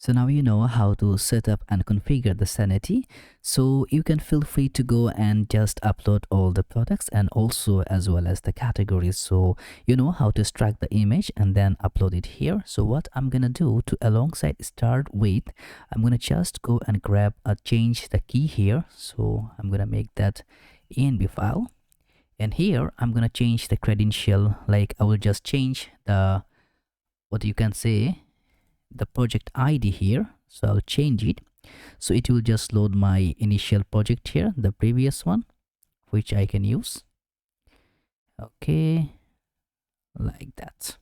So now you know how to set up and configure the Sanity. So you can feel free to go and just upload all the products and also as well as the categories. So you know how to extract the image and then upload it here. So what I'm gonna do to alongside start with, I'm gonna just go and grab a change the key here. So I'm gonna make that env file. And here I'm gonna change the credential, like I will just change the, what you can say, the project ID here. So I'll change it. So it will just load my initial project here, the previous one, which I can use. Okay, like that.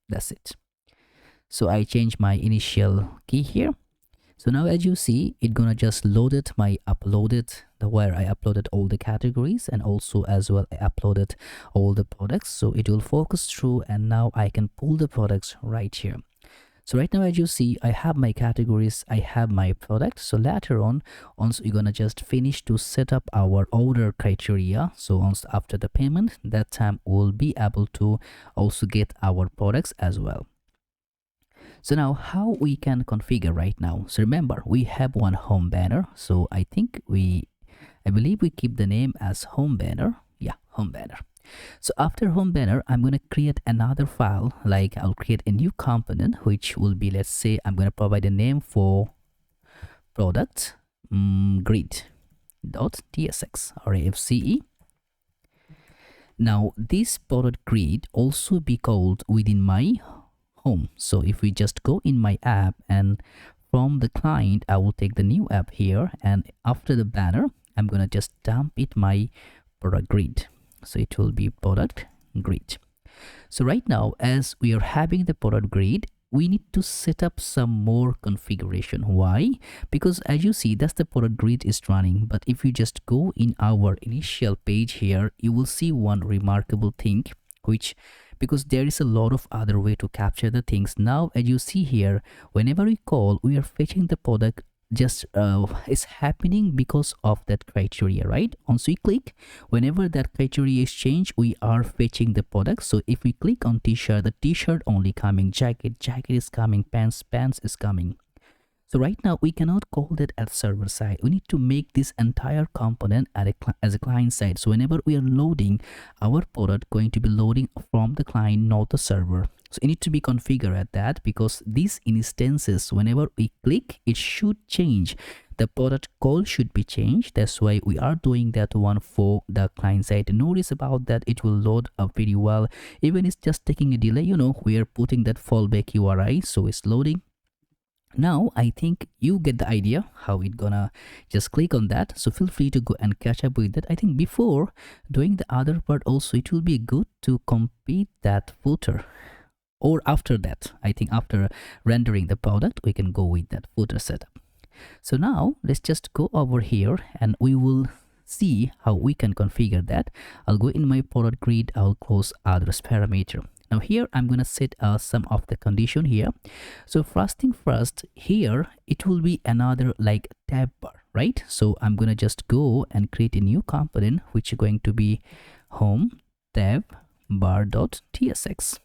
That's it. So I change my initial key here. So now as you see, it's gonna just load it, my uploaded, the where I uploaded all the categories, and also as well I uploaded all the products. So it will focus through, and now I can pull the products right here. So right now, as you see, I have my categories, I have my product. So later on, once we're gonna just finish to set up our order criteria, so once after the payment, that time we'll be able to also get our products as well. So now how we can configure right now. So remember, we have one home banner. So I believe we keep the name as home banner. Yeah, home banner. So after home banner, I'm going to create another file, like I'll create a new component, which will be, let's say I'm going to provide a name for product grid.tsx or AFCE. Now this product grid also be called within my home. So if we just go in my app, and from the client, I will take the new app here, and after the banner, I'm going to just dump it my product grid. So it will be product grid. So right now, as we are having the product grid, we need to set up some more configuration. Why? Because as you see, that's the product grid is running. But if you just go in our initial page here, you will see one remarkable thing, which, because there is a lot of other way to capture the things. Now, as you see here, whenever we call, we are fetching the product, just is happening because of that criteria, right? Once we click, whenever that criteria is changed, we are fetching the product. So if we click on t-shirt, the t-shirt only coming, jacket is coming, pants is coming. So right now we cannot call that at server side. We need to make this entire component as a client side. So whenever we are loading our product, going to be loading from the client, not the server. So it need to be configured at that, because these instances, whenever we click, it should change. The product call should be changed. That's why we are doing that one for the client side. No worries about that. It will load up very well. Even it's just taking a delay, you know, we are putting that fallback URI. So it's loading. Now I think you get the idea how it gonna just click on that. So feel free to go and catch up with that. I think before doing the other part also, it will be good to complete that footer, or after that, I think after rendering the product, we can go with that footer setup. So now let's just go over here and we will see how we can configure that. I'll go in my product grid, I'll close others parameter. Now here I'm gonna set some of the condition here. So first thing first, here it will be another like tab bar, right? So I'm gonna just go and create a new component, which is going to be home tab bar.tsx.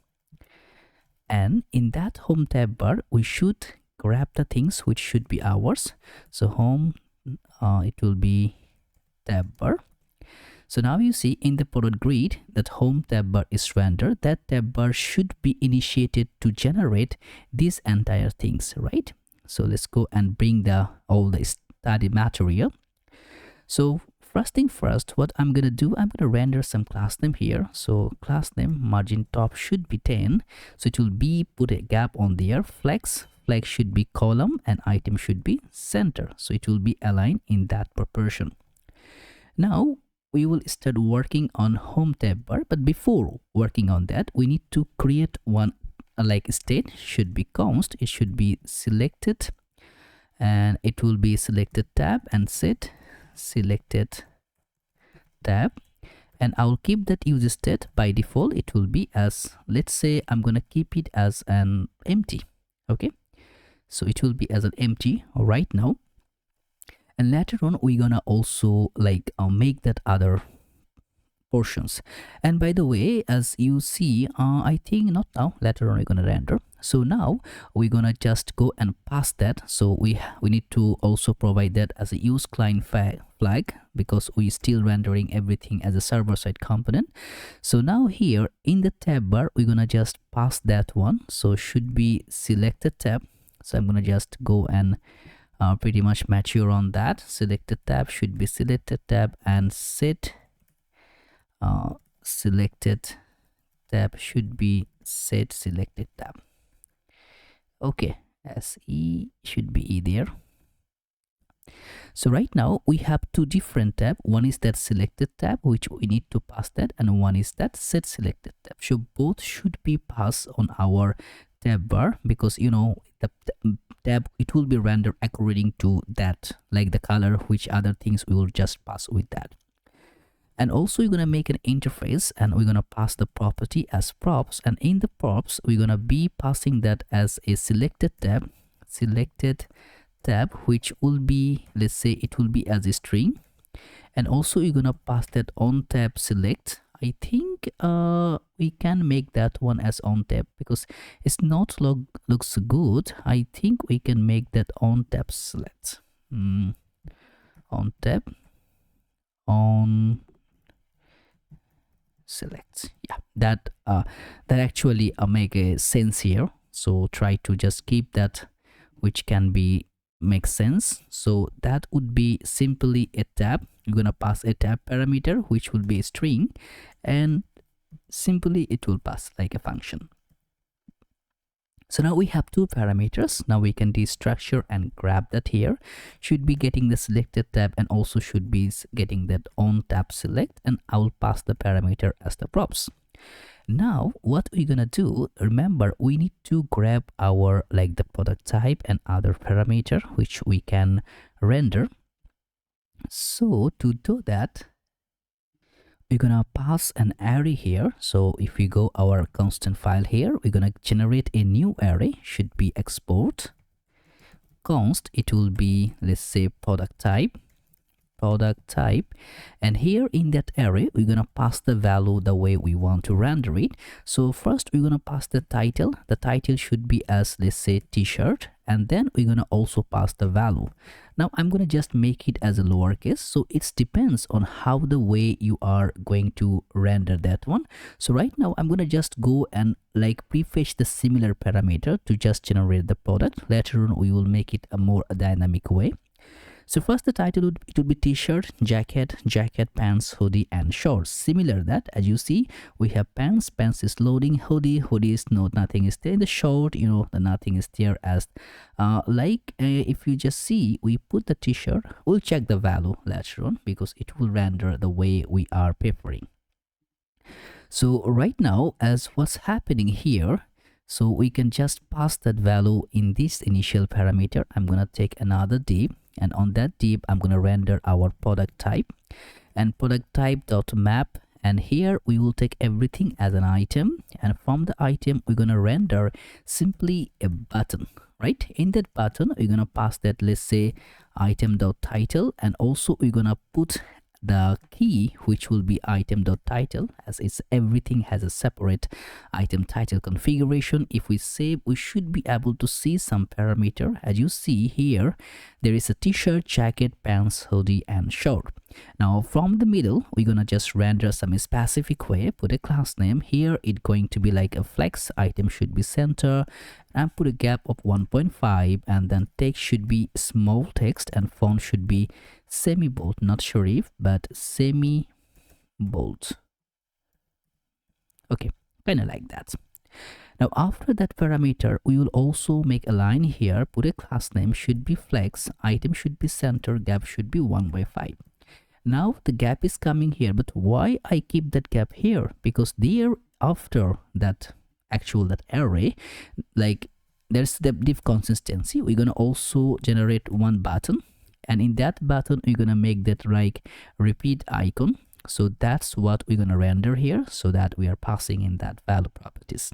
And in that home tab bar, we should grab the things which should be ours. So home, it will be tab bar. So now you see in the product grid that home tab bar is rendered. That tab bar should be initiated to generate these entire things, right? So let's go and bring all the study material. So first thing first, what I'm gonna do, I'm gonna render some class name here. So class name margin top should be 10. So it will be put a gap on there. Flex should be column, and item should be center. So it will be aligned in that proportion. Now we will start working on home tab bar, but before working on that, we need to create one like state should be const. It should be selected, and it will be selected tab and set selected tab, and I'll keep that use state by default. It will be as, let's say I'm gonna keep it as an empty. Okay, so it will be as an empty right now. And later on, we're gonna also like make that other portions. And by the way, as you see, I think not now, later on we're gonna render. So now we're gonna just go and pass that. So we need to also provide that as a use client flag, because we still rendering everything as a server-side component. So now here in the tab bar, we're gonna just pass that one. So should be selected tab. So I'm gonna just go and pretty much mature on that. Selected tab should be selected tab, and set selected tab should be set selected tab. Okay, SE should be E there. So right now we have two different tabs. One is that selected tab, which we need to pass that, and one is that set selected tab. So both should be passed on our tab bar, because you know the tab, it will be rendered according to that, like the color, which other things we will just pass with that. And also you're gonna make an interface, and we're gonna pass the property as props, and in the props we're gonna be passing that as a selected tab, which will be, let's say it will be as a string. And also you're gonna pass that on tab select. I think we can make that one as on tab, because it's not looks good. I think we can make that on tab select. On tab on select. Yeah, that actually make a sense here. So try to just keep that, which can be make sense. So that would be simply a tab. You're gonna pass a tab parameter, which will be a string, and simply it will pass like a function. So now we have two parameters. Now we can destructure and grab that here. Should be getting the selected tab, and also should be getting that on tab select, and I will pass the parameter as the props. Now what we're gonna do, remember we need to grab our like the product type and other parameter which we can render. So to do that, we're gonna pass an array here. So if we go our constant file here, we're gonna generate a new array. Should be export const, it will be, let's say, product type, and here in that array we're gonna pass the value the way we want to render it. So first we're gonna pass the title. The title should be as, let's say, t-shirt, and then we're gonna also pass the value. Now I'm gonna just make it as a lowercase, so it depends on how the way you are going to render that one. So right now I'm gonna just go and like prefetch the similar parameter to just generate the product. Later on we will make it a more dynamic way. So first the title would be t-shirt, jacket, pants, hoodie, and shorts. Similar that, as you see, we have pants is loading, hoodie is nothing is there. The short, you know, the nothing is there as if you just see, we put the t-shirt, we'll check the value later on, because it will render the way we are preferring. So right now, as what's happening here, so we can just pass that value in this initial parameter. I'm gonna take another div, and on that div I'm gonna render our product type, and product type dot map, and here we will take everything as an item, and from the item we're gonna render simply a button. Right, in that button we're gonna pass that, let's say, item dot title, and also we're gonna put the key, which will be item dot title, as it's everything has a separate item title configuration. If we save, we should be able to see some parameter. As you see here, there is a t-shirt, jacket, pants, hoodie, and short. Now from the middle we're gonna just render some specific way. Put a class name here, it's going to be like a flex. Item should be center, and put a gap of 1.5, and then text should be small text, and font should be semi-bold, not serif but semi-bold. Okay, kind of like that. Now after that parameter we will also make a line here. Put a class name, should be flex, item should be center, gap should be 1/5. Now the gap is coming here, but why I keep that gap here? Because there after that that array, like there's the div consistency, we're gonna also generate one button, and in that button we're gonna make that like repeat icon. So that's what we're gonna render here, so that we are passing in that value properties.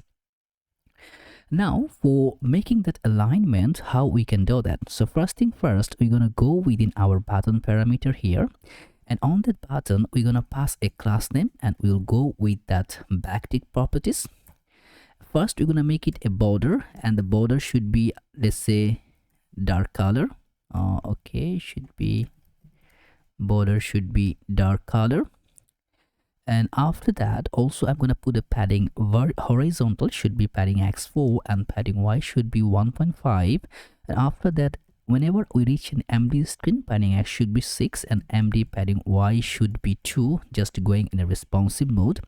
Now for making that alignment, how we can do that? So first thing first, we're gonna go within our button parameter here, And on that button, we're gonna pass a class name and we'll go with that backtick properties. First, we're gonna make it a border, and the border should be, let's say, dark color. Okay, border should be dark color. And after that, also I'm gonna put a padding. Horizontal should be padding x4 and padding y should be 1.5. And after that, whenever we reach an empty screen, padding x should be 6 and empty padding y should be 2, just going in a responsive mode.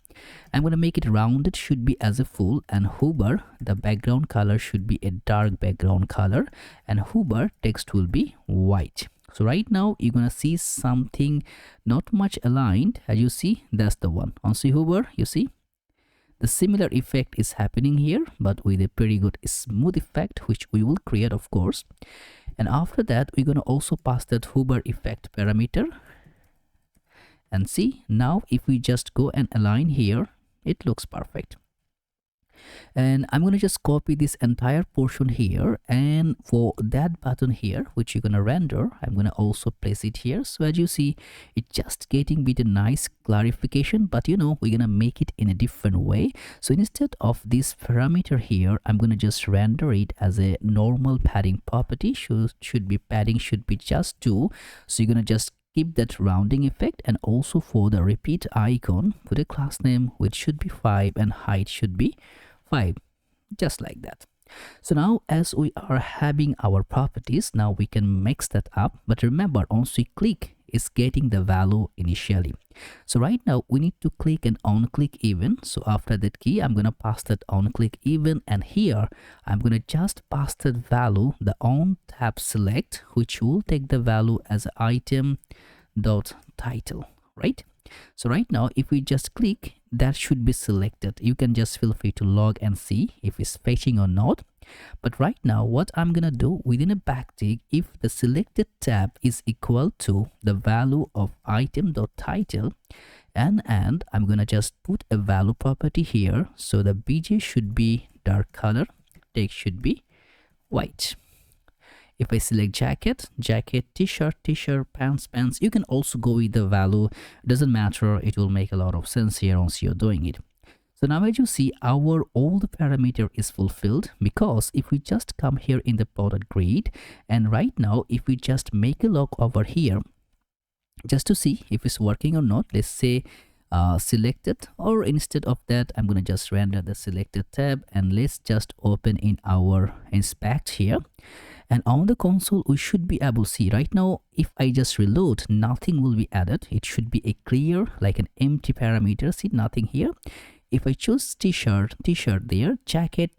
I'm going to make it rounded, should be as a full, and hover, the background color should be a dark background color, and hover text will be white. So right now you're going to see something not much aligned. As you see, that's the one. Once you hover, you see the similar effect is happening here, but with a pretty good smooth effect, which we will create, of course. And after that, we're going to also pass that hover effect parameter. And see, now if we just go and align here, it looks perfect. And I'm going to just copy this entire portion here, and for that button here, which you're going to render, I'm going to also place it here. So as you see, it's just getting with a nice clarification, but you know, we're going to make it in a different way. So instead of this parameter here, I'm going to just render it as a normal padding property. Should be padding should be just 2. So you're going to just keep that rounding effect, and also for the repeat icon, put a class name which should be 5 and height should be 5, just like that. So now as we are having our properties, now we can mix that up. But remember, once we click, it's getting the value initially. So right now we need to click an on click even. So after that key, I'm going to pass that on click even, and here I'm going to just pass that value, the on tab select, which will take the value as item dot title, right? So right now, if we just click, that should be selected. You can just feel free to log and see if it's fetching or not. But right now, what I'm gonna do within a backtick, if the selected tab is equal to the value of item.title, and I'm gonna just put a value property here. So the BJ should be dark color, text should be white. If I select jacket, t-shirt, pants, you can also go with the value. Doesn't matter, it will make a lot of sense here once you're doing it. So now as you see, all the parameter is fulfilled, because if we just come here in the product grid, and right now if we just make a look over here, just to see if it's working or not, let's say selected, or instead of that, I'm going to just render the selected tab, and let's just open in our inspect here. And on the console, we should be able to see right now, if I just reload, nothing will be added. It should be a clear, like an empty parameter. See, nothing here. If I choose t-shirt there, jacket,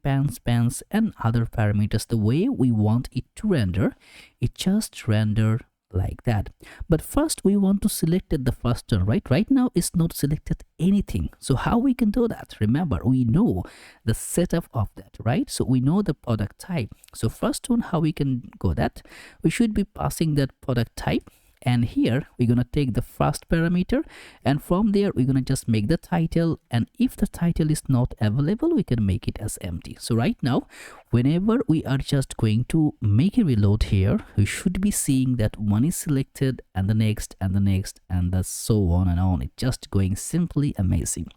pants, and other parameters, the way we want it to render, it just render like that. But first we want to select the first one, right now it's not selected anything. So how we can do that? Remember, we know the setup of that, right? So we know the product type. So first one, how we can go that, we should be passing that product type, and here we're going to take the first parameter, and from there we're going to just make the title, and if the title is not available, we can make it as empty. So right now, whenever we are just going to make a reload here, we should be seeing that one is selected, and the next, and the next, and the so on and on. It's just going simply amazing.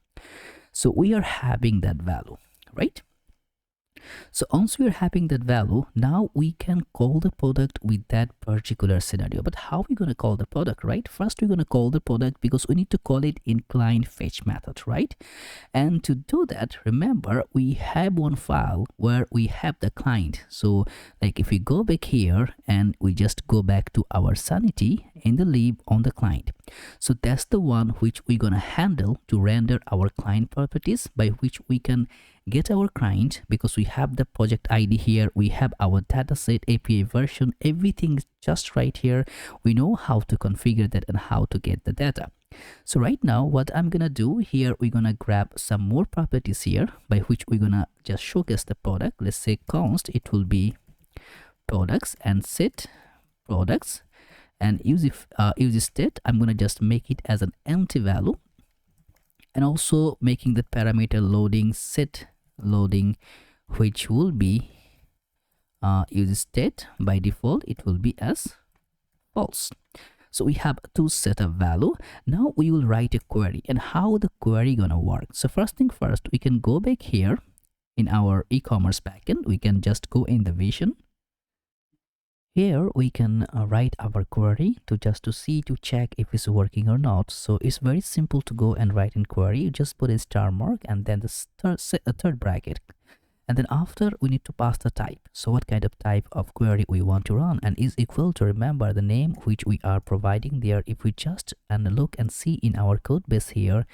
So we are having that value, right? So once we are having that value, now we can call the product with that particular scenario. But how are we going to call the product, right? First, we're going to call the product because we need to call it in client fetch method, right? And to do that, remember, we have one file where we have the client. So like if we go back here and we just go back to our Sanity in the lib on the client. So that's the one which we're going to handle to render our client properties, by which we can get our client, because we have the project ID here, we have our dataset, API version, everything is just right here. We know how to configure that and how to get the data. So right now, what I'm gonna do here, we're gonna grab some more properties here, by which we're gonna just showcase the product. Let's say const, it will be products, and set products, and use state, I'm gonna just make it as an empty value, and also making the parameter loading, set loading, which will be use state. By default it will be as false. So we have two set of value. Now we will write a query, and how the query gonna work. So first thing first, we can go back here in our e-commerce backend. We can just go in the vision. Here we can write our query to check if it's working or not. So it's very simple to go and write in query. You just put a star mark and then the third bracket, and then after we need to pass the type. So what kind of type of query we want to run, and is equal to, remember, the name which we are providing there. If we just look and see in our code base here,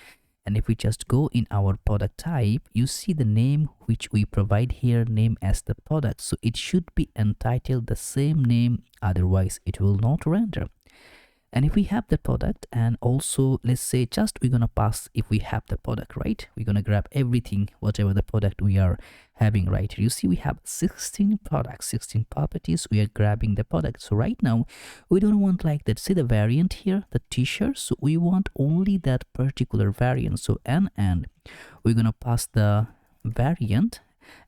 and if we just go in our product type, you see the name which we provide here, name as the product. So it should be entitled the same name, otherwise it will not render. And if we have the product, and also let's say just we're gonna pass if we have the product, right? We're gonna grab everything, whatever the product we are having right here. You see we have 16 products, 16 properties. We are grabbing the product. So right now we don't want like that. See the variant here, the t-shirt. So we want only that particular variant. So and we're gonna pass the variant,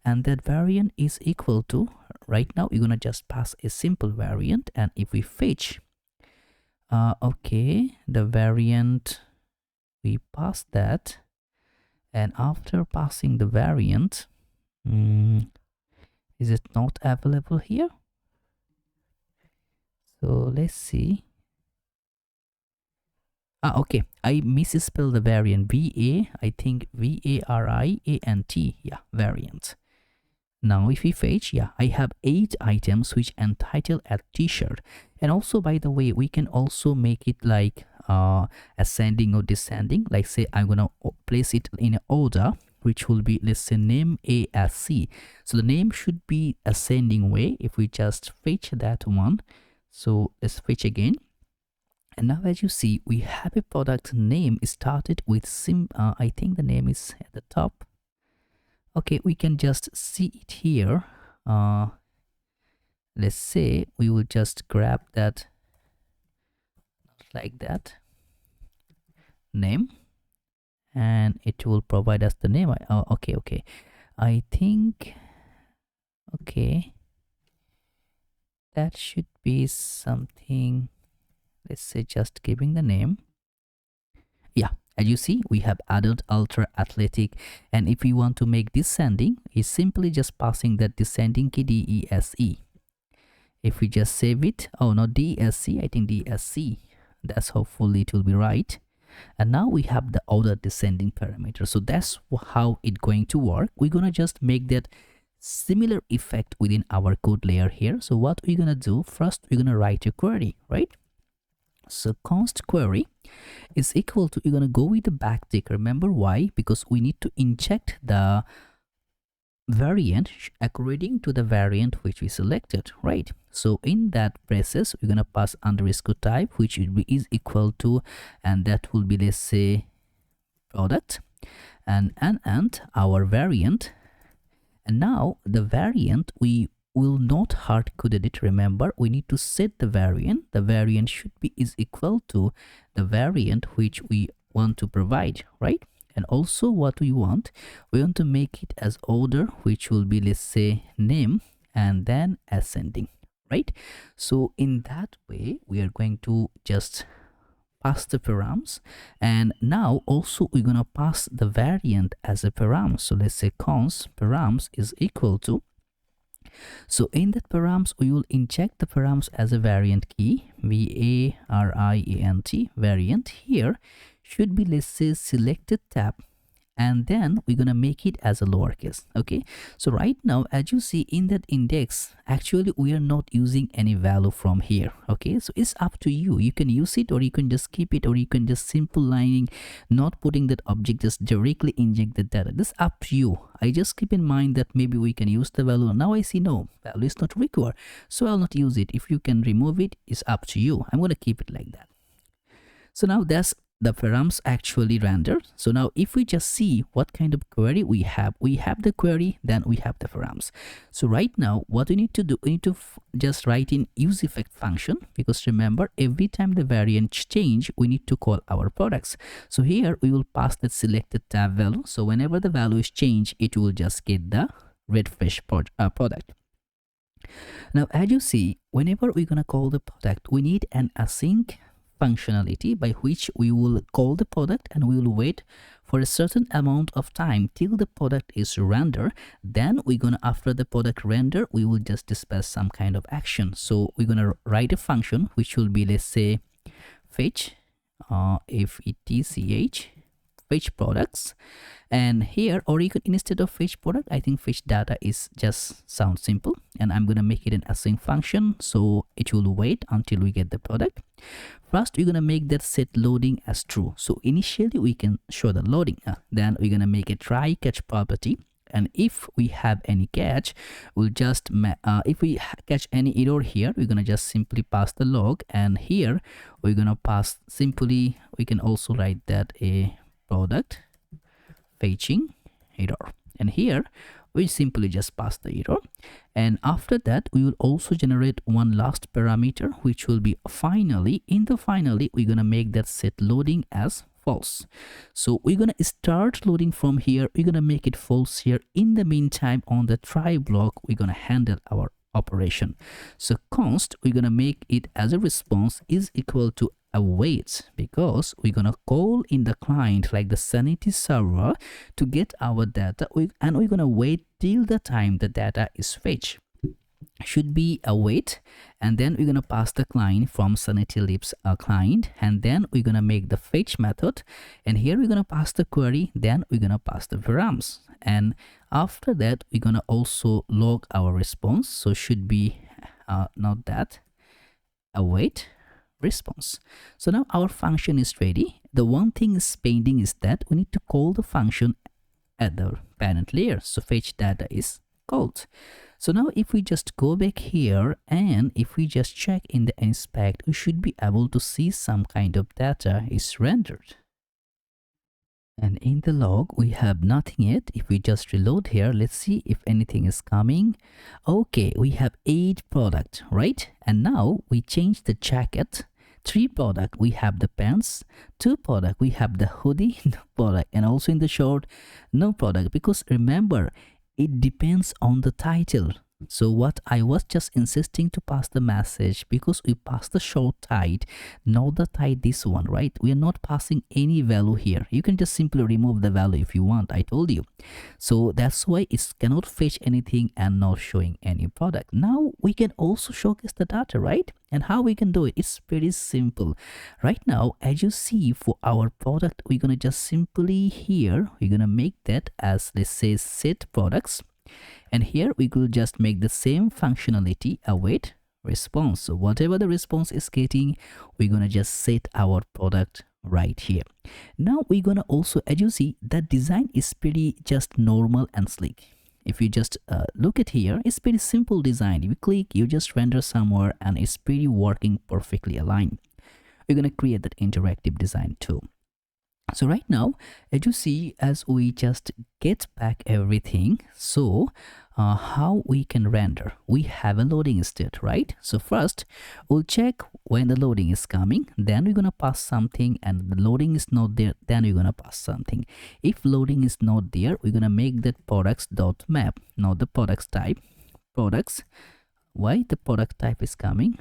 and that variant is equal to, right now we're gonna just pass a simple variant. And if we fetch okay, the variant, we pass that, and after passing the variant, is it not available here? So let's see. Okay, I misspelled the variant. I think variant, yeah, variant. Now if we fetch, yeah, I have 8 items which entitled a t-shirt. And also, by the way, we can also make it like ascending or descending. Like say I'm gonna place it in an order which will be, let's say, name A as C. So the name should be ascending way. If we just fetch that one, so let's fetch again. And now as you see, we have a product name started with I think the name is at the top. Okay, we can just see it here. Let's say we will just grab that like that name, and it will provide us the name. Okay, I think, okay, that should be something. Let's say just giving the name. Yeah, as you see, we have adult, ultra, athletic, and if we want to make descending, is simply just passing that descending key, DESE. If we just save it, oh no, DSC, I think DSC, that's hopefully it will be right. And now we have the order descending parameter. So that's how it's going to work. We're gonna just make that similar effect within our code layer here. So what we're gonna do, first we're gonna write a query, right? So const query is equal to, you're gonna go with the backtick. Remember why? Because we need to inject the variant according to the variant which we selected, right? So in that process, we're gonna pass underscore type, which is equal to, and that will be, let's say, product, and our variant. And now the variant, we will not hard coded it. Remember, we need to set the variant. The variant should be is equal to the variant which we want to provide, right? And also what we want to make it as order, which will be, let's say, name, and then ascending, right? So in that way, we are going to just pass the params, and now also we're gonna pass the variant as a param. So let's say const params is equal to, so in that params we will inject the params as a variant key, variant. Variant here should be, let's say, selected tab, and then we're gonna make it as a lowercase. Okay, so right now as you see in that index, actually we are not using any value from here. Okay, so it's up to you. You can use it, or you can just keep it, or you can just simple lining, not putting that object, just directly inject the data. This is up to you. I just keep in mind that maybe we can use the value. Now I see no value is not required, so I'll not use it. If you can remove it, it's up to you. I'm gonna keep it like that. So now that's the params actually rendered. So now if we just see what kind of query we have the query, then we have the params. So right now what we need to do, we need to just write in use effect function, because remember, every time the variant change, we need to call our products. So here we will pass that selected tab value. So whenever the value is changed, it will just get the refresh product. Now as you see, whenever we're gonna call the product, we need an async functionality by which we will call the product and we will wait for a certain amount of time till the product is rendered. Then we're gonna, after the product render, we will just dispatch some kind of action. So we're gonna write a function which will be, let's say, fetch fetch fetch products, and here, or you could, instead of fetch product, I think fetch data is just sounds simple, and I'm gonna make it an async function, so it will wait until we get the product. First, we're gonna make that set loading as true, so initially we can show the loading. Then we're gonna make a try catch property, and if we have any catch, we'll just if we catch any error here, we're gonna just simply pass the log, and here we're gonna pass simply, we can also write that a product fetching error, and here we simply just pass the error. And after that, we will also generate one last parameter which will be finally. In the finally, we're gonna make that set loading as false. So we're gonna start loading from here, we're gonna make it false here. In the meantime, on the try block, we're gonna handle our operation. So const, we're gonna make it as a response is equal to await, because we're gonna call in the client like the Sanity server to get our data, and we're gonna wait till the time the data is fetched. Should be await, and then we're gonna pass the client from Sanity libs client, and then we're gonna make the fetch method, and here we're gonna pass the query, then we're gonna pass the params, and after that we're gonna also log our response. So should be not that await response. So now our function is ready. The one thing is pending is that we need to call the function at the parent layer. So fetch data is called. So now if we just go back here, and if we just check in the inspect, we should be able to see some kind of data is rendered. And in the log, we have nothing yet. If we just reload here, let's see if anything is coming. Okay, we have 8 product, right? And now we change the jacket. 3 product, we have the pants. 2 product, we have the hoodie, no product. And also in the short, no product, because remember, it depends on the title. So what I was just insisting to pass the message, because we pass the short tide, not the tide this one, right? We are not passing any value here. You can just simply remove the value if you want, I told you. So that's why it cannot fetch anything and not showing any product. Now we can also showcase the data, right? And how we can do it, it's pretty simple. Right now, as you see, for our product, we're gonna just simply here, we're gonna make that as, let's say, set products. And here we could just make the same functionality await response. So whatever the response is getting, we're gonna just set our product right here. Now we're gonna also, as you see, that design is pretty just normal and sleek. If you just look at here, it's pretty simple design. If you click, you just render somewhere, and it's pretty working perfectly aligned. We're gonna create that interactive design too. So right now, as you see, as we just get back everything, so how we can render, we have a loading state, right? So first we'll check when the loading is coming, then we're gonna pass something, and the loading is not there, then we're gonna pass something. If loading is not there, we're gonna make that products.map, not the products type, products. Why the product type is coming?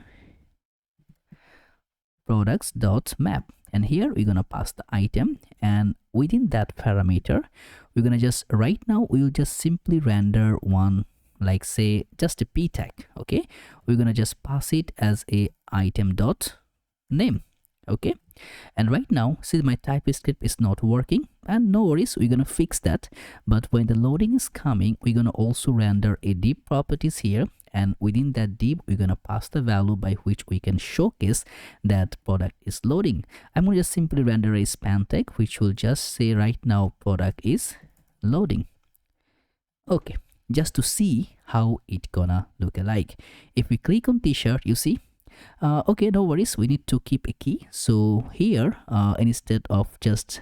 Products.map. And here we're gonna pass the item, and within that parameter, we're gonna just, right now we'll just simply render one, like say just a p tag. Okay, we're gonna just pass it as a item dot name. Okay, and right now, see, my TypeScript is not working, and no worries, we're gonna fix that. But when the loading is coming, we're gonna also render a div properties here, and within that div, we're gonna pass the value by which we can showcase that product is loading. I'm gonna just simply render a span tag, which will just say right now product is loading. Okay, just to see how it gonna look alike. If we click on t-shirt, you see, okay, no worries, we need to keep a key. So here, instead of just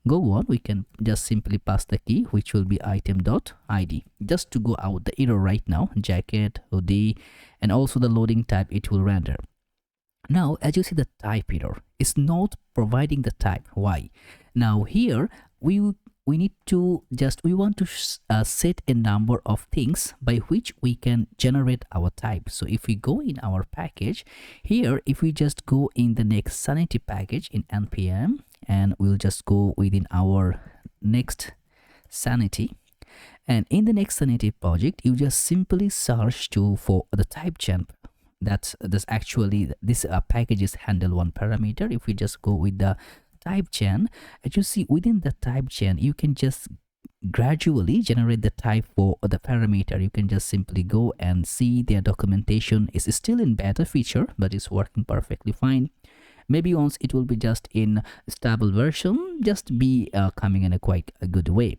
go on, we can just simply pass the key, which will be item.id, just to go out the error right now, jacket, hoodie, and also the loading type it will render. Now, as you see, the type error is not providing the type. Why? Now here, we we need to we want to set a number of things by which we can generate our type. So if we go in our package here, if we just go in the next Sanity package in npm, and we'll just go within our next Sanity, and in the next Sanity project, you just simply search for the type gen. That's actually this packages handle one parameter. If we just go with the type gen, as you see within the type gen, you can just gradually generate the type for the parameter. You can just simply go and see their documentation is still in beta feature, but it's working perfectly fine. Maybe once it will be just in stable version, just be coming in a quite a good way.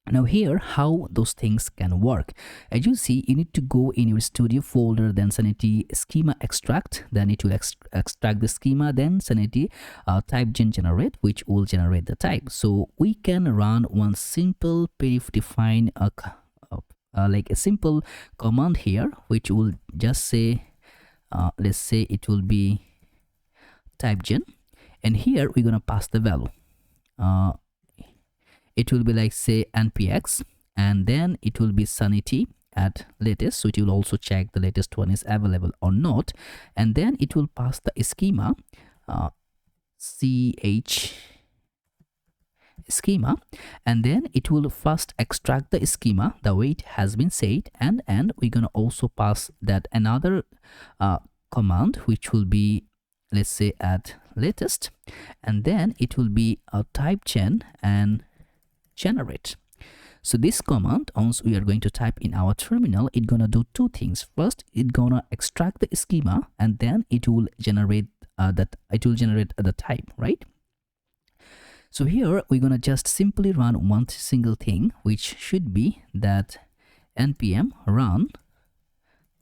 Now here, how those things can work. As you see, you need to go in your studio folder, then Sanity schema extract, then it will extract the schema, then Sanity type gen generate, which will generate the type. So we can run one simple perif define like a simple command here, which will just say, let's say it will be type gen, and here we're gonna pass the value. It will be like say npx, and then it will be Sanity at latest, so it will also check the latest one is available or not, and then it will pass the schema ch schema, and then it will first extract the schema the way it has been said, and we're gonna also pass that another command which will be, let's say, at latest, and then it will be a type gen and generate. So this command, once we are going to type in our terminal, it's gonna do two things. First, it's gonna extract the schema, and then it will generate the type, right? So here we're gonna just simply run one single thing, which should be that npm run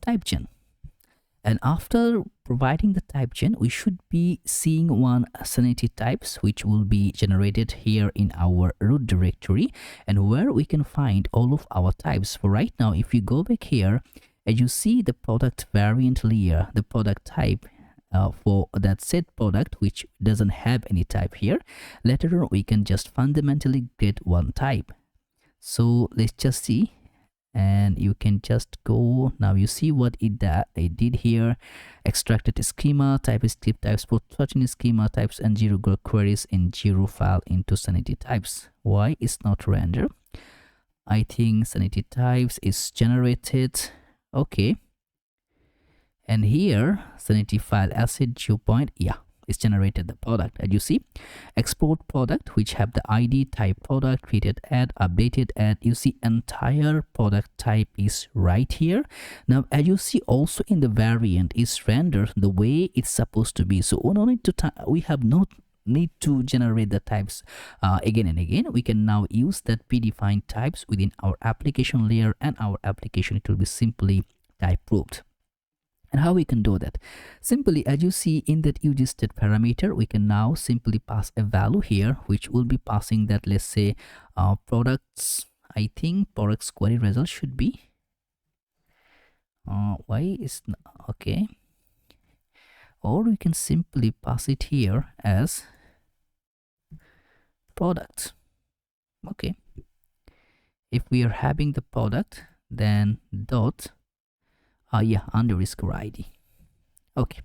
type gen. And after providing the type gen, we should be seeing one Sanity types, which will be generated here in our root directory, and where we can find all of our types. For right now, if you go back here, as you see the product variant layer, the product type for that set product, which doesn't have any type here. Later on, we can just fundamentally get one type. So let's just see. And you can just go now. You see what it did here: extracted schema, TypeScript types for 13 schema types, and 0 queries in 0 file into Sanity types. Why it's not render? I think Sanity types is generated. Okay. And here Sanity file asset viewpoint, yeah, it's generated the product. As you see, export product, which have the ID type product, created ad, updated ad. You see entire product type is right here. Now as you see also in the variant is rendered the way it's supposed to be. So we have no need to generate the types again and again. We can now use that predefined types within our application layer, and our application, it will be simply type proofed. And how we can do that? Simply, as you see in that UGState parameter, we can now simply pass a value here, which will be passing that, let's say, products. I think products query result should be. Why is okay? Or we can simply pass it here as product. Okay. If we are having the product, then dot. Underscore ID. Okay,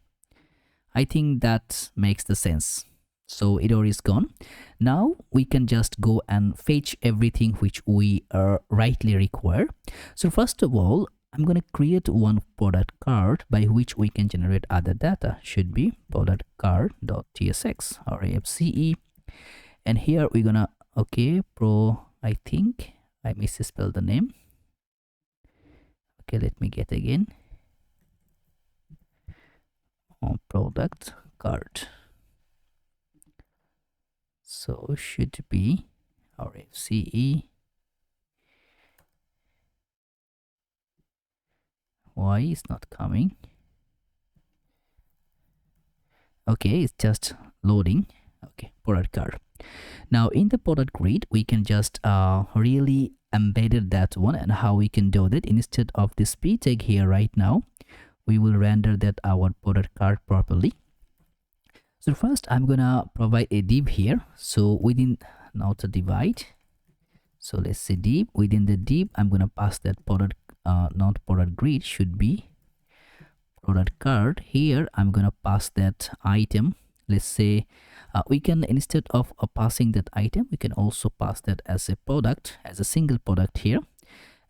I think that makes the sense. So it already is gone. Now we can just go and fetch everything which we rightly require. So first of all, I'm going to create one product card by which we can generate other data. Should be product card.tsx or AFCE. And here we're gonna I think I misspelled the name. Okay, let me get again. Product card. So should be our FCE. Why is not coming? Okay, it's just loading. Okay, product card. Now in the product grid, we can just really embedded that one. And how we can do that, instead of this p tag here right now, we will render that our product card properly. So first I'm gonna provide a div here. So within now to divide, So let's say div. Within the div, I'm gonna pass that product, not product grid, should be product card. Here I'm gonna pass that item. Let's say we can, instead of passing that item, we can also pass that as a product, as a single product here,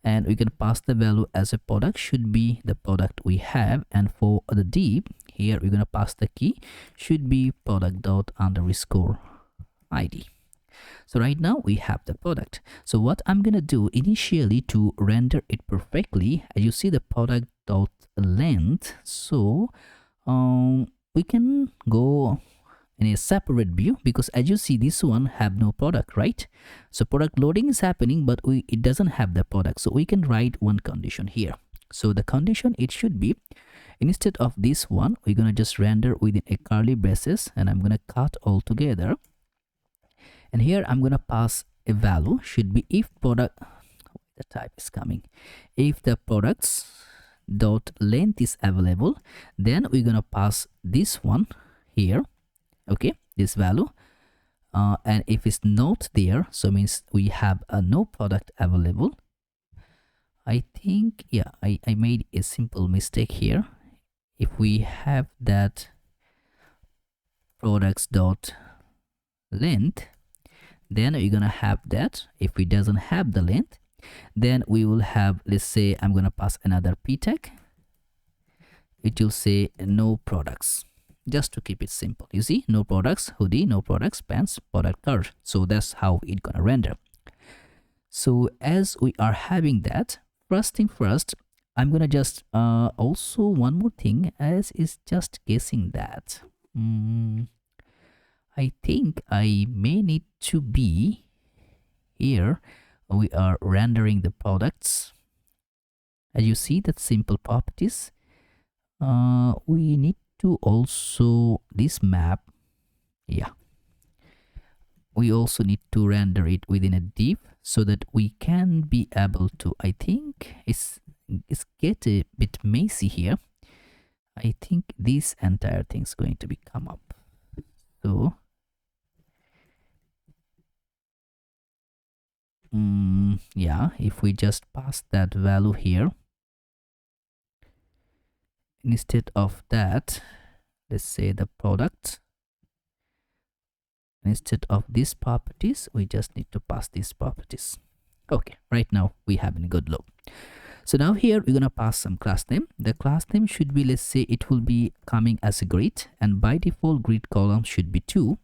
and we can pass the value as a product, should be the product we have. And for the div here, we're gonna pass the key, should be product dot underscore id. So right now we have the product. So what I'm gonna do initially to render it perfectly, as you see the product dot length, so we can go in a separate view, because as you see this one have no product, right? So product loading is happening, but it doesn't have the product. So we can write one condition here. So the condition, it should be, instead of this one, we're gonna just render within a curly braces, and I'm gonna cut all together. And here I'm gonna pass a value, should be if product, the type is coming, if the products dot length is available, then we're gonna pass this one here, okay, this value. And if it's not there, so means we have a no product available. I think, yeah, I made a simple mistake here. If we have that products dot length, then we're gonna have that. If it doesn't have the length, then we will have, let's say I'm gonna pass another p tag. It will say no products, just to keep it simple. You see, no products hoodie, no products pants, product card. So that's how it gonna render. So as we are having that, first thing first, I'm gonna just also one more thing, as is just guessing that I think I may need to be here. We are rendering the products. As you see that simple properties, we need to also this map, yeah, we also need to render it within a div, so that we can be able to, I think it's get a bit messy here. I think this entire thing is going to be come up. So yeah, if we just pass that value here, instead of that, let's say the product, instead of these properties, we just need to pass these properties. Okay, right now we have a good look. So now here we're gonna pass some class name. The class name should be, let's say it will be coming as a grid, and by default grid column should be 2,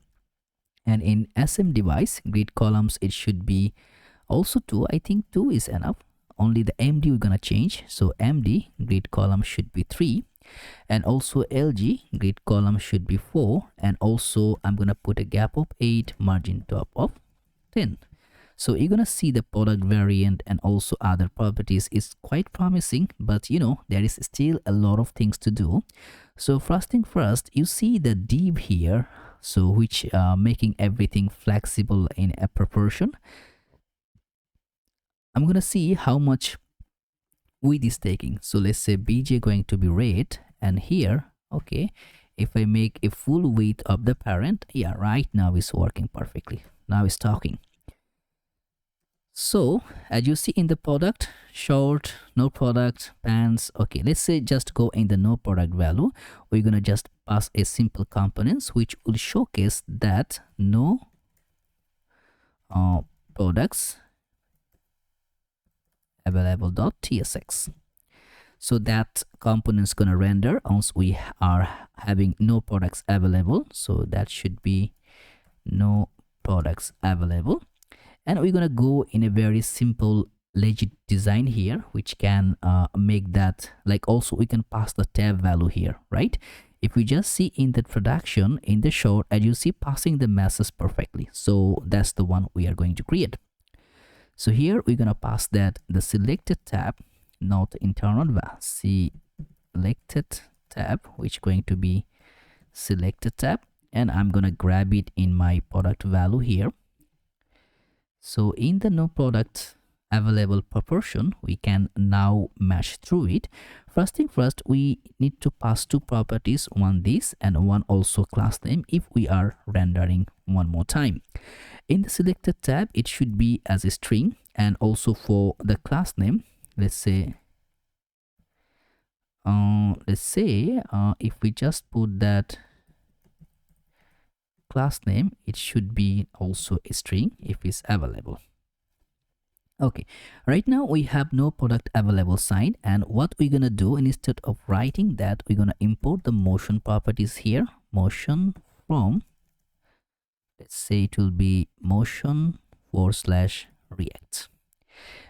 and in SM device grid columns it should be also 2. I think 2 is enough. Only the MD we're gonna change, so MD grid column should be 3, and also LG grid column should be 4, and also I'm gonna put a gap of 8, margin top of 10. So you're gonna see the product variant and also other properties is quite promising, but you know, there is still a lot of things to do. So first thing first, you see the div here, so which making everything flexible in a proportion. I'm gonna see how much width is taking. So let's say bj going to be red, and here, okay, if I make a full width of the parent, yeah, right now it's working perfectly. Now it's talking. So as you see in the product, short, no product, pants, okay, let's say just go in the no product value, we're gonna just pass a simple components which will showcase that no products available.tsx. So that component is gonna render once we are having no products available. So that should be no products available, and we're gonna go in a very simple legit design here, which can make that, like, also we can pass the tab value here, right? If we just see in the production in the short, as you see passing the message perfectly, so that's the one we are going to create. So here we're gonna pass that the selected tab, not internal selected tab, which going to be selected tab, and I'm gonna grab it in my product value here. So in the no product available proportion, we can now match through it. First thing first, we need to pass two properties, one this and one also class name if we are rendering one more time. In the selected tab, it should be as a string, and also for the class name, let's say if we just put that class name, it should be also a string if it's available. Okay, right now we have no product available sign, and what we're gonna do, instead of writing that, we're gonna import the motion properties here. Motion from, let's say it will be motion /react.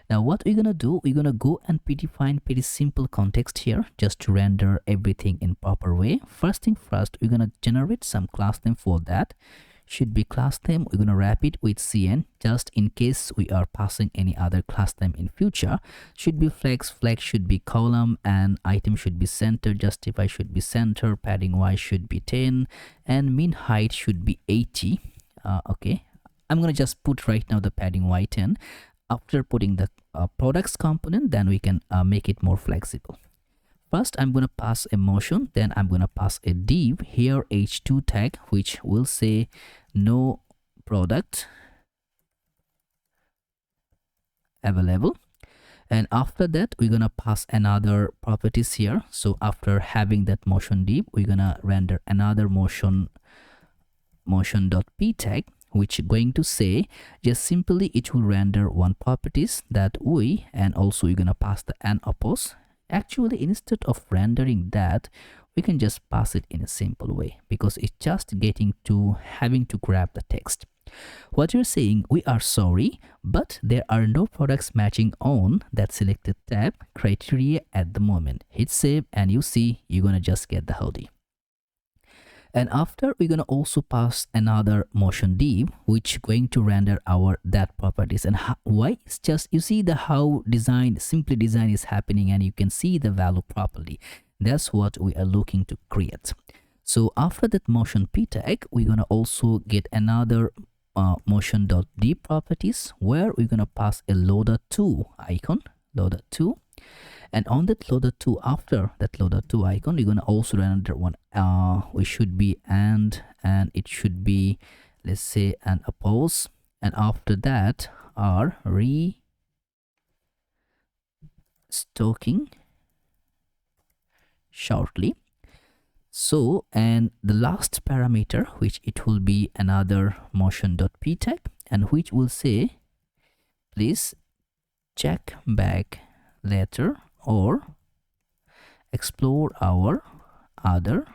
Now what we're gonna do, we're gonna go and define pretty simple context here just to render everything in proper way. First thing first, we're gonna generate some class name for that. Should be class name. We're gonna wrap it with cn just in case we are passing any other class name in future. Should be flex should be column, and item should be center, justify should be center, padding y should be 10, and min height should be 80. Okay, I'm gonna just put right now the padding y 10. After putting the products component, then we can make it more flexible. First, I'm going to pass a motion, then I'm going to pass a div here, h2 tag, which will say no product available. And after that, we're going to pass another properties here. So after having that motion div, we're going to render another motion.p tag, which going to say just simply it will render one properties that we, and also you're going to pass the an oppose. Actually, instead of rendering that, we can just pass it in a simple way, because it's just having to grab the text. What you're saying, we are sorry, but there are no products matching on that selected tab criteria at the moment. Hit save, and you see you're gonna just get the hoodie. And after, we're gonna also pass another motion div, which going to render our that properties. And why? It's just, you see the how simply design is happening, and you can see the value properly. That's what we are looking to create. So after that motion p tag, we're gonna also get another motion.div properties, where we're gonna pass a loader2 icon, loader2. And on that loader2, after that loader2 icon, we're going to also render one we should be and it should be, let's say, an oppose, and after that are restocking shortly. So, and the last parameter, which it will be another motion.p tag, and which will say please check back later or explore our other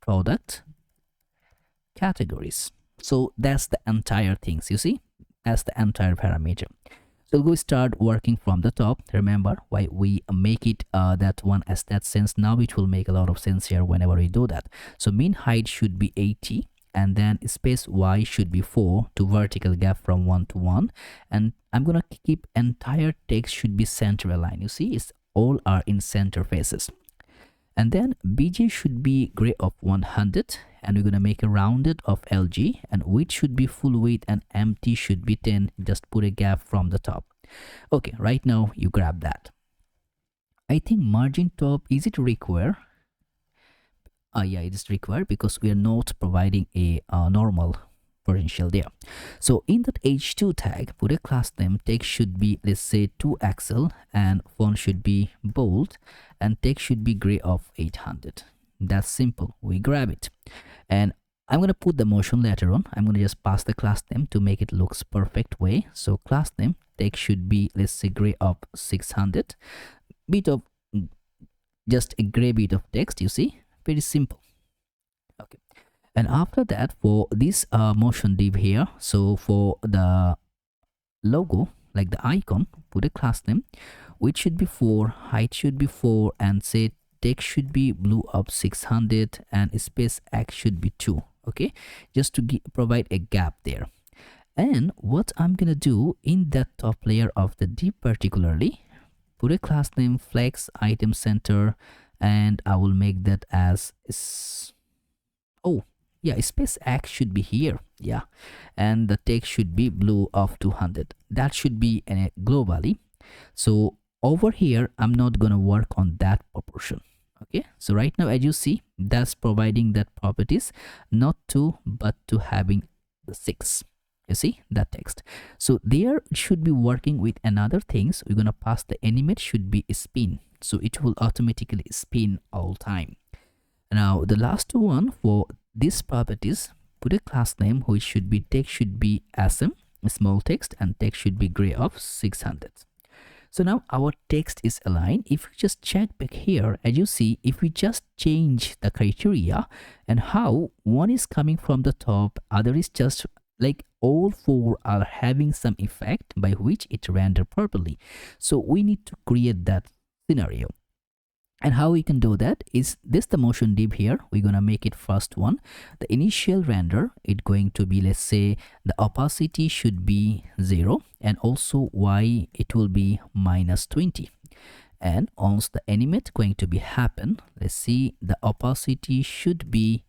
product categories. So that's the entire things, you see, that's the entire parameter. So we'll start working from the top. Remember why we make it that one as that sense. Now it will make a lot of sense here whenever we do that. So min height should be 80, and then space y should be 4 to vertical gap from 1 to 1, and I'm gonna keep entire text should be center aligned. You see, it's all are in center faces. And then bj should be gray of 100, and we're gonna make a rounded of lg, and width should be full width, and empty should be 10. Just put a gap from the top. Okay, right now you grab that. I think margin top, is it required? Yeah, it is required because we are not providing a normal potential there. So in that h2 tag, put a class name. Text should be, let's say, 2xl, and font should be bold, and text should be gray of 800. That's simple. We grab it, and I'm gonna put the motion later on. I'm gonna just pass the class name to make it looks perfect way. So class name text should be, let's say, gray of 600, bit of just a gray bit of text. You see, pretty simple. Okay, and after that, for this motion div here, so for the logo, like the icon, put a class name, which should be 4, height should be 4, and say text should be blue of 600, and space x should be 2. Okay, just to provide a gap there. And what I'm gonna do in that top layer of the div particularly, put a class name flex item center, and I will make that as, oh yeah, space X should be here, yeah, and the text should be blue of 200. That should be globally. So over here I'm not gonna work on that proportion. Okay, so right now as you see, that's providing that properties not to but to having the 6. You see that text. So there should be working with another things. We're gonna pass the animate should be spin, so it will automatically spin all time. Now the last one for these properties, put a class name which should be text should be Async, small text, and text should be gray of 600. So now our text is aligned. If you just check back here, as you see, if we just change the criteria and how one is coming from the top, other is just like all 4 are having some effect by which it render properly. So we need to create that scenario. And how we can do that is this, the motion div here, we're gonna make it first one. The initial render, it going to be, let's say the opacity should be 0, and also y it will be -20. And once the animate going to be happen, let's see, the opacity should be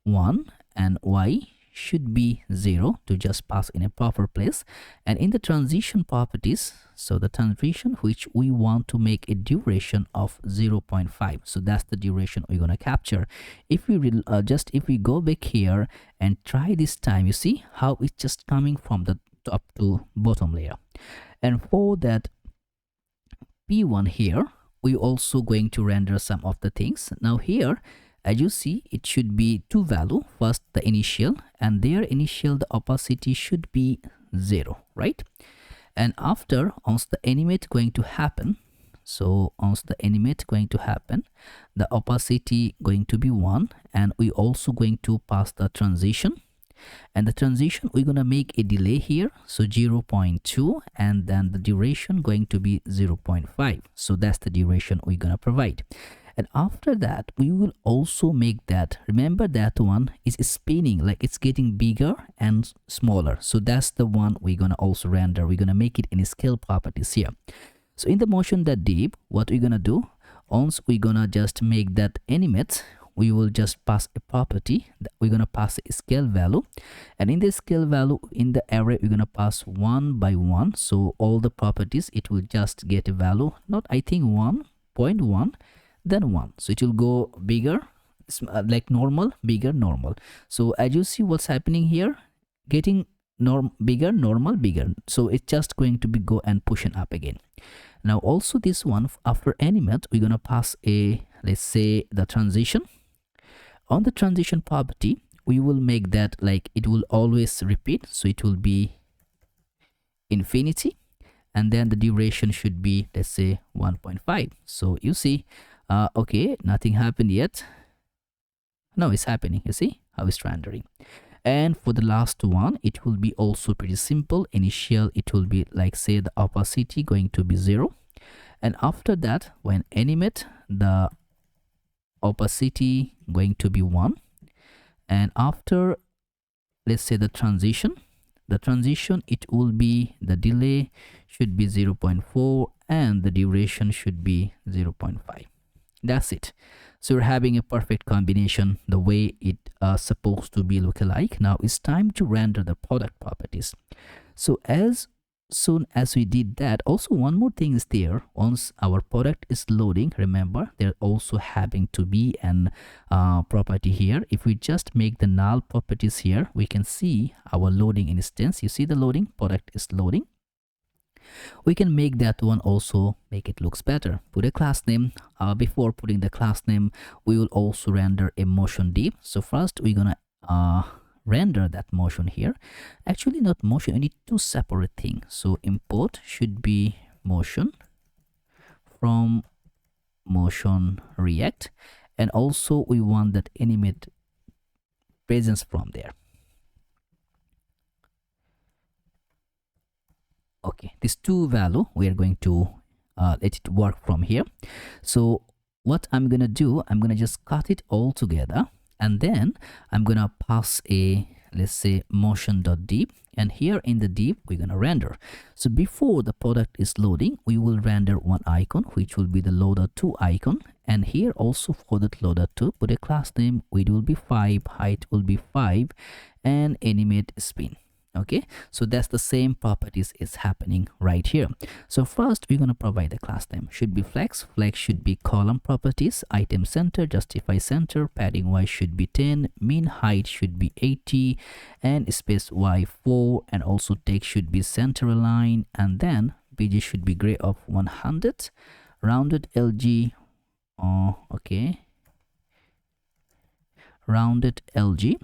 1 and y should be 0 to just pass in a proper place. And in the transition properties, so the transition which we want to make a duration of 0.5, so that's the duration we're going to capture. If we if we go back here and try this time, you see how it's just coming from the top to bottom layer. And for that P1 here, we also going to render some of the things. Now here, as you see, it should be 2 value. First the initial, and their initial the opacity should be 0, right? And after once the animate going to happen, so once the animate going to happen, the opacity going to be 1, and we also going to pass the transition. And the transition we're gonna make a delay here, so 0.2, and then the duration going to be 0.5. So that's the duration we're gonna provide. And after that, we will also make that, remember that one is spinning, like it's getting bigger and smaller. So that's the one we're gonna also render. We're gonna make it in scale properties here. So in the motion.div, what we're gonna do, once we're gonna just make that animate, we will just pass a property. We're gonna pass a scale value, and in the scale value in the array we're gonna pass 1 by 1. So all the properties, it will just get a value, not I think 1.1, then 1. So it will go bigger, like normal, bigger, normal. So as you see what's happening here, getting bigger, normal, bigger. So it's just going to be go and pushing up again. Now also this one, after animate, we're gonna pass a, let's say the transition. On the transition property, we will make that like it will always repeat, so it will be infinity, and then the duration should be, let's say 1.5. So you see, okay, nothing happened yet. No, it's happening. You see how it's rendering. And for the last one, it will be also pretty simple. Initial, it will be like say the opacity going to be 0, and after that when animate, the opacity going to be 1, and after let's say the transition it will be, the delay should be 0.4, and the duration should be 0.5. That's it. So we're having a perfect combination the way it supposed to be look alike. Now it's time to render the product properties. So as soon as we did that, also one more thing is there. Once our product is loading, remember there also having to be an property here. If we just make the null properties here, we can see our loading instance. You see the loading, product is loading. We can make that one also, make it looks better. Put a class name. Before putting the class name, we will also render a motion div. So first we're gonna render that motion here. Actually not motion, we need 2 separate things. So import should be motion from motion react, and also we want that animate presence from there. Okay, these 2 value we are going to let it work from here. So what I'm gonna do, I'm gonna just cut it all together, and then I'm gonna pass a, let's say motion.div, and here in the div we're gonna render. So before the product is loading, we will render one icon which will be the loader 2 icon, And here also for that loader to put a class name, width will be 5, height will be 5, and animate spin. Okay, so that's the same properties is happening right here. So first we're going to provide the class name. Should be flex should be column properties, item center, justify center, padding y should be 10, mean height should be 80, and space y 4, and also text should be center align, and then bg should be gray of 100, rounded lg, okay, rounded lg,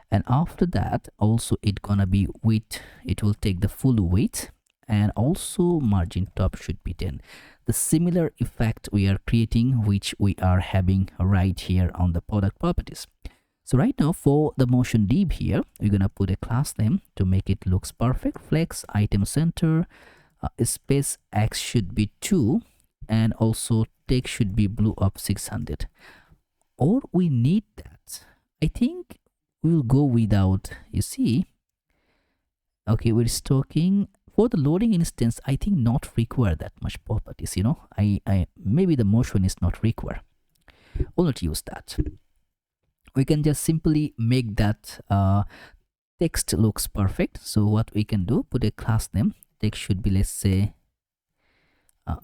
and after that also it gonna be width, it will take the full width, and also margin top should be 10. The similar effect we are creating, which we are having right here on the product properties. So right now for the motion div here, we're gonna put a class name to make it looks perfect. Flex item center, space x should be 2, and also text should be blue of 600. Or we need that, I think we'll go without, you see. Okay, we're talking for the loading instance, I think not require that much properties, you know. I maybe the motion is not required. We'll not use that. We can just simply make that text looks perfect. So what we can do, put a class name. Text should be, let's say,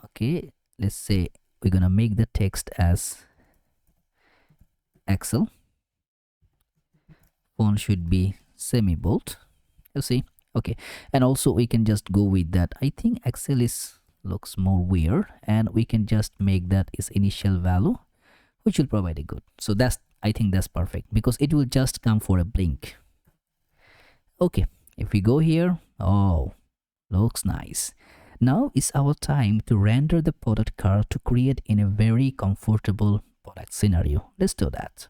okay, let's say we're gonna make the text as Excel. Font should be semi-bold, you see. Okay, and also we can just go with that. I think Excel is looks more weird, and we can just make that is initial value, which will provide a good. So that's, I think that's perfect, because it will just come for a blink. Okay, if we go here, oh, looks nice. Now is our time to render the product card to create in a very comfortable product scenario. Let's do that.